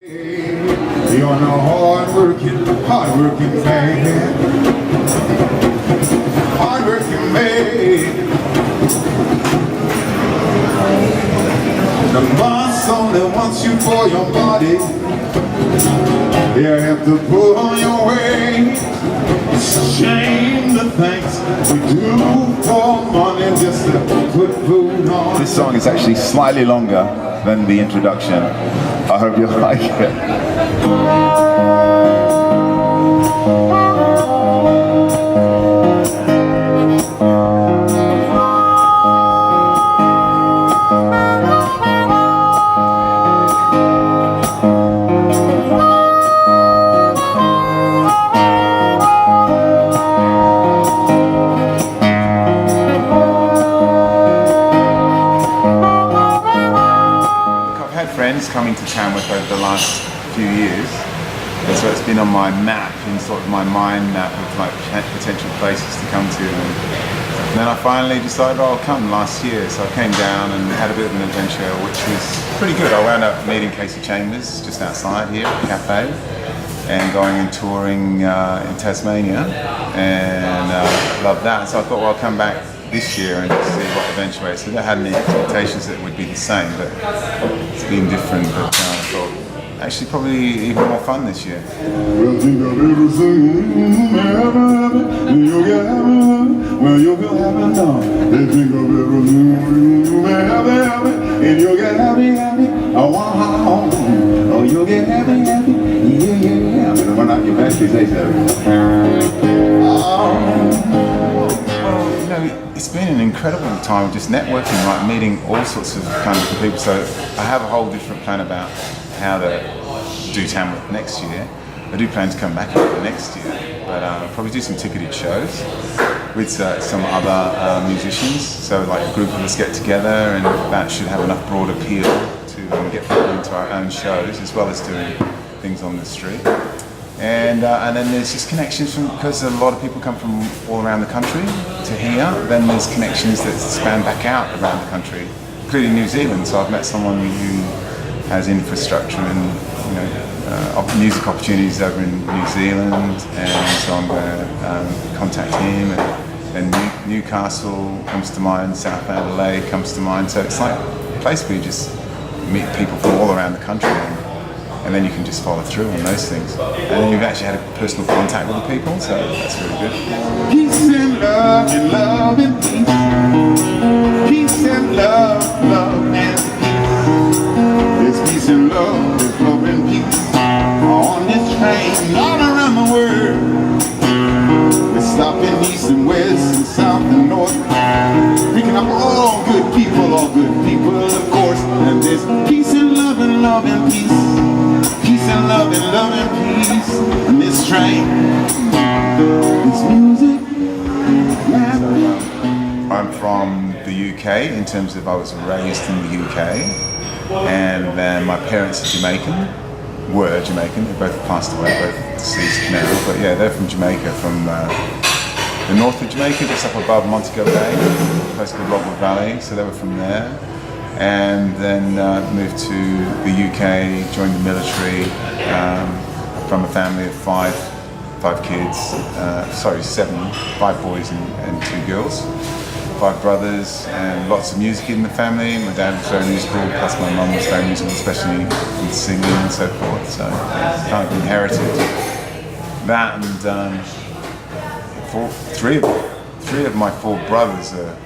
You're a hard-working man. Hard-working man. The boss only wants you for your body. You have to pull on your weight. It's a shame the things we do for money just to put food on. This song is actually slightly longer than the introduction. I hope you like it. Friends coming to Tamworth over the last few years, and so it's been on my map, in sort of my mind map of like potential places to come to, and then I finally decided I'll come last year, so I came down and had a bit of an adventure which was pretty good. I wound up meeting Casey Chambers just outside here at the cafe and going and touring in Tasmania, and loved that, so I thought, well, I'll come back this year and see what eventuates. So I had any expectations that it would be the same, but it's been different. But I thought actually probably even more fun this year. Well, think of everything, you'll get happy. Well, you'll get happy now. They think of everything, and you'll get happy. Oh, wow. Oh, you'll get happy. Yeah. I'm gonna run out your batteries later. It's been an incredible time just networking, like meeting all sorts of kind of people. So I have a whole different plan about how to do Tamworth next year. I do plan to come back here next year, but I'll probably do some ticketed shows with some other musicians. So like a group of us get together, and that should have enough broad appeal to get people into our own shows, as well as doing things on the street. And then there's just connections from, because a lot of people come from all around the country to here, then there's connections that span back out around the country, including New Zealand. So I've met someone who has infrastructure and music opportunities over in New Zealand, and so I'm going to contact him. And Newcastle comes to mind, South Adelaide comes to mind. So it's like a place where you just meet people from all around the country. And then you can just follow through on those things. And then you've actually had a personal contact with the people, so that's really good. Peace and love and peace. Peace and love and peace. There's peace and love, there's love and peace. On this train, all around the world. We're stopping east and west and south and north. Picking up all good people, of course. And there's peace and love and peace. Peace and love and peace. And this train, this music. I'm from the UK, in terms of I was raised in the UK, and then my parents were Jamaican. They both passed away, both deceased now. But yeah, they're from Jamaica, from the north of Jamaica, just up above Montego Bay, a place called Rockwood Valley. So they were from there. And then moved to the UK, joined the military, from a family of five kids, seven, 5 boys and 2 girls, 5 brothers, and lots of music in the family. My dad was very musical, plus my mum was very musical, especially in singing and so forth. So kind of inherited that, and three of my 4 brothers are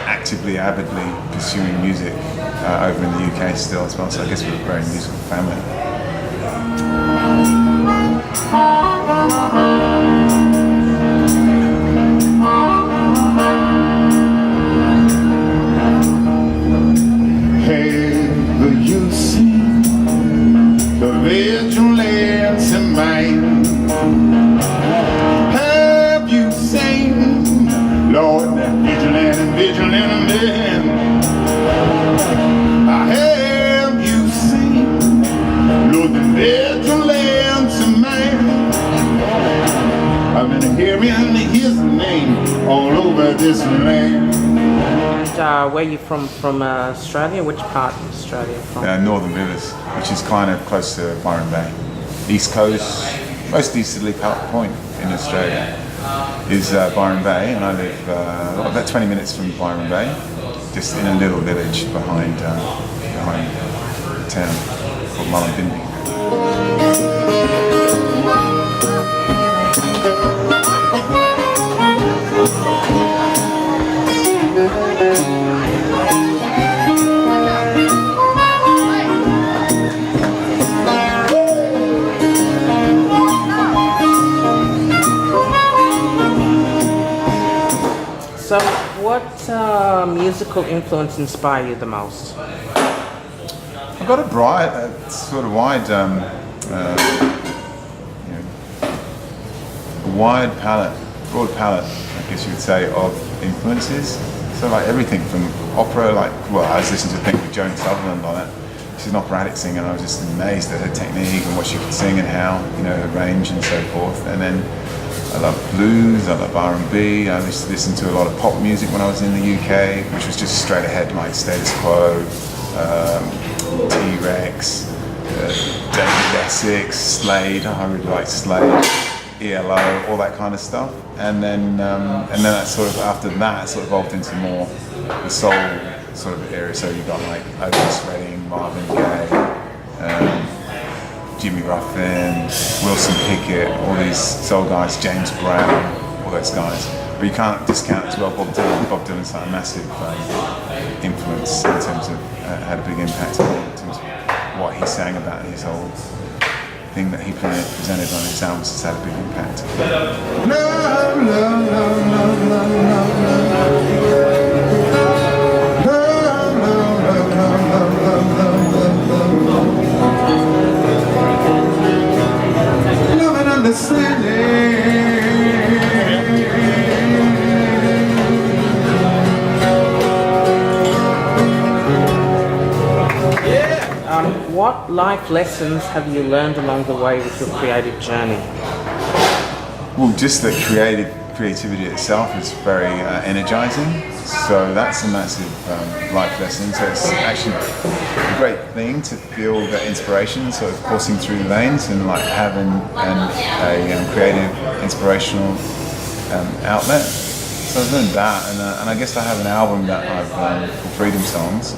actively, avidly pursuing music over in the UK still as well, so I guess we're a very musical family. Have you seen the vigilance in man? Have you seen, Lord, that vigilant man? Have you seen, Lord, the vigilance man? I've been hearing his name all over this land. where you from Australia? Which part of Australia from? Northern Rivers, which is kind of close to Byron Bay. East Coast, most easterly point in Australia is Byron Bay, and I live about 20 minutes from Byron Bay, just in a little village behind town called Mullumbimby. So, what musical influence inspire you the most? I've got a sort of wide, wide palette, broad palette, I guess you would say, of influences. So like everything from opera, I was listening to things with Joan Sutherland on it. She's an operatic singer, and I was just amazed at her technique and what she could sing and how, her range and so forth. And then I love blues, I love R&B. I used to listen to a lot of pop music when I was in the UK, which was just straight ahead, like Status Quo, T-Rex, David Essex, Slade. I really like Slade, ELO, all that kind of stuff. And then that sort of after that sort of evolved into more the soul sort of area. So you got like Otis Redding, Marvin Gaye, Jimmy Ruffin, Wilson Pickett, all these soul guys, James Brown, all those guys. But you can't discount as well Bob Dylan. Bob Dylan's had a massive influence in terms of had a big impact on me in terms of what he sang about, his whole thing that he presented on his albums has had a big impact. Love, love, love, love, love, love, love and understanding. What life lessons have you learned along the way with your creative journey? Well, just that creativity itself is very energizing. So that's a massive life lesson. So it's actually a great thing to feel that inspiration sort of coursing through the veins and like having a creative, inspirational outlet. So I've learned that, and I guess I have an album that I've called Freedom Songs,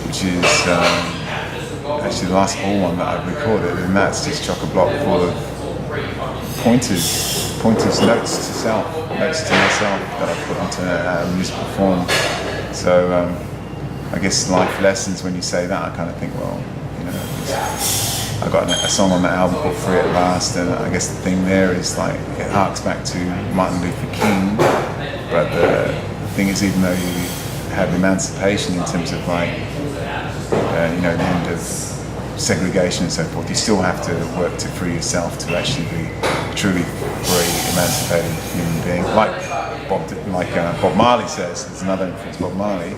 which is actually the last full one that I've recorded, and that's just chock-a-block full of pointers, notes to self, notes to myself that I put into a musical form. So I guess life lessons, when you say that, I kind of think, well, I got a song on that album called Free at Last, and I guess the thing there is like, it harks back to Martin Luther King, but the thing is, even though you have emancipation in terms of like, the end of segregation and so forth, you still have to work to free yourself to actually be truly free, emancipated human being. Like Bob Marley says, there's another influence, Bob Marley,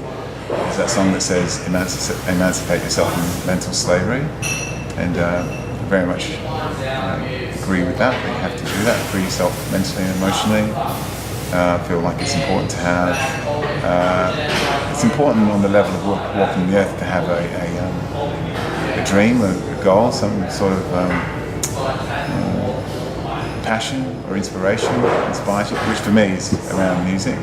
is that song that says emancipate yourself from mental slavery, and I very much agree with that you have to do that, free yourself mentally and emotionally. I feel like it's important to have, it's important on the level of walking the earth to have a dream, a goal, some sort of passion or inspiration that inspires you, which for me is around music.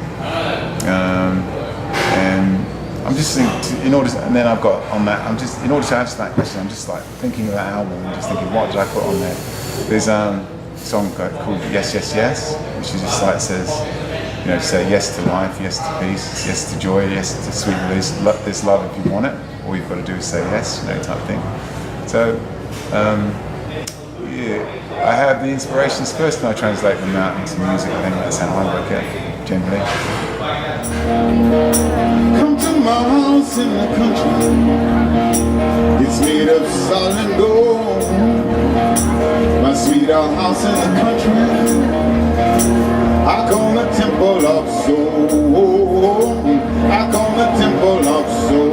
And I'm just thinking, in order to answer that question, I'm just like thinking of that album and just thinking, what did I put on there? There's a song called Yes, Yes, Yes, which is just like says, say yes to life, yes to peace, yes to joy, yes to sweet release, there's love if you want it. All you've got to do is say yes, type thing. So, I have the inspirations first and I translate them out into music. I think that's how I work it, generally. Come to my house in the country. It's made of solid gold. My sweet old house in the country, I call the temple of soul. I call the temple of soul.